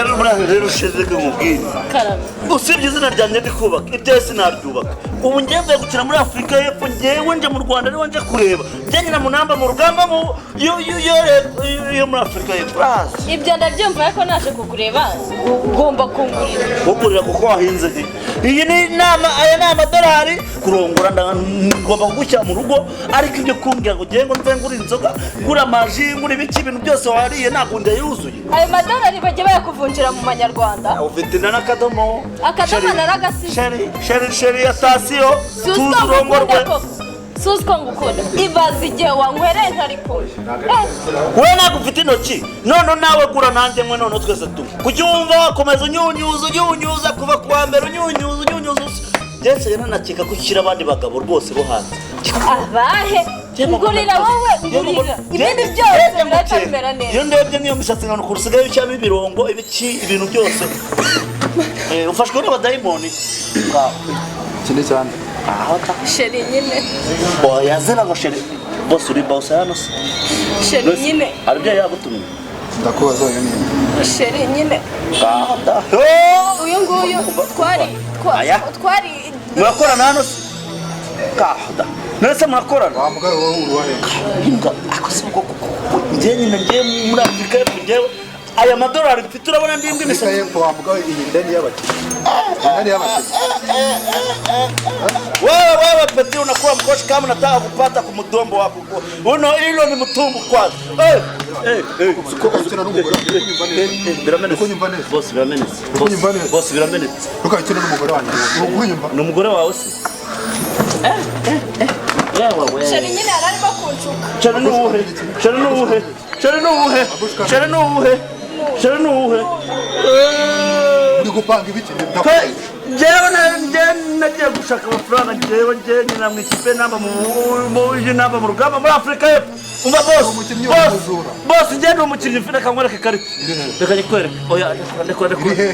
rero ushezeke mubwire usibye izina ryanjye ndi kubaka ibyese naryubaka ubu ngiye mvuye gukina muri Afurika y'Epfo ngewe nje mu Rwanda ariho nje kureba njye na munamba mu rugamba yo muri Afurika y'Epfo ibyo ndabyumva ariko naje kukureba ugomba kungurira kuko wahinze iyi ni aya ni amadolari kurongora ngomba kugushyira mu rugo ariko ibyo kumbwira ngo ngiye ngo nze ngura inzoga ngura amaji ngura ibiki ibintu byose wariye ntabwo yuzuye ayo madolari bajya bayakuvunjira mu manyarwanda ufite n'akadomo naragasize sheri ya tasiyo tuzurongorwe Suzko ngukunda ibaze igihe wankwereye ntari kumwe we ntabwo ufite intoki none nawe gura nanjye mwe none twese tumwe kucyumva komeza unyunyuza kuva kuwa mbere unyunyuza byese nanakeka ko ushyira abandi bagabo rwose bo hanze abahe ngurira wowe ngurira ibindi byose birahita bimera neza iyo ndebye niyo misatsi nkano kurusigaye ushyiramo ibirongo ibintu byose ufashwe n'abadayimoni kindi cyane sheri nyine yazina ngo sheri bose uri bose hano se sheri nyine aribyo yagutumye ndakubaza nyine sheri nyine uyu nguyu twari murakorana hano se kahda nese murakorana wa mugabo wowe uruwahe imbwa akose ngo njye nyine njye muri Afurika y'Epfo njyewe aya madolari mfite urabona ndi imbwa Afurika y'Epfo wa mugabo iyi ndani y'abaki wewe peti unakuwa mkoshi kama unataka kupata kumdombo wako uno hilo ni mtumbu kwanza boss biramenetse ukakina n'umugore wanjye ugunyumva n'umugore wawe se sheri nyine ararimo kunshuka sheri nuhe uri gupanga ibiki jewe nagiye gushaka amafaranga jewe nyina mu ikipe namba mu rugamba muri Afurika y'Epfo umva boss njye ndi umukinnyi mfite kamwereka ikarita reka nyikwereke oya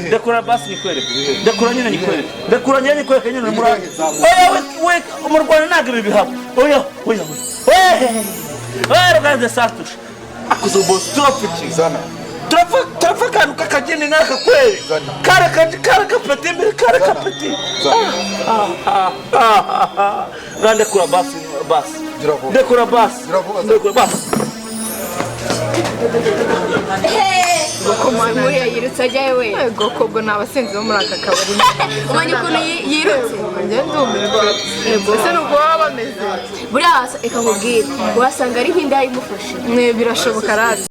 ndekura basi nyikwereke ndekura nyine nyikwereke nyine muri oya we mu Rwanda ntabwo ibi bihaba oya ruganda satusha akuzo boss turapfukizana turapfa kantu kakageni nk'aka kweli kare kapeti mbere kare kapeti ndekura basi ndekura basi Goko muri yirutse ajyaye we Goko nabasenzi bo muri aka kabari umanye ukuntu yirutse ngende ndumva ese nuko baba bameze buriya eka nkubwira wasanga ari nk'inda yimufashe birashoboka rati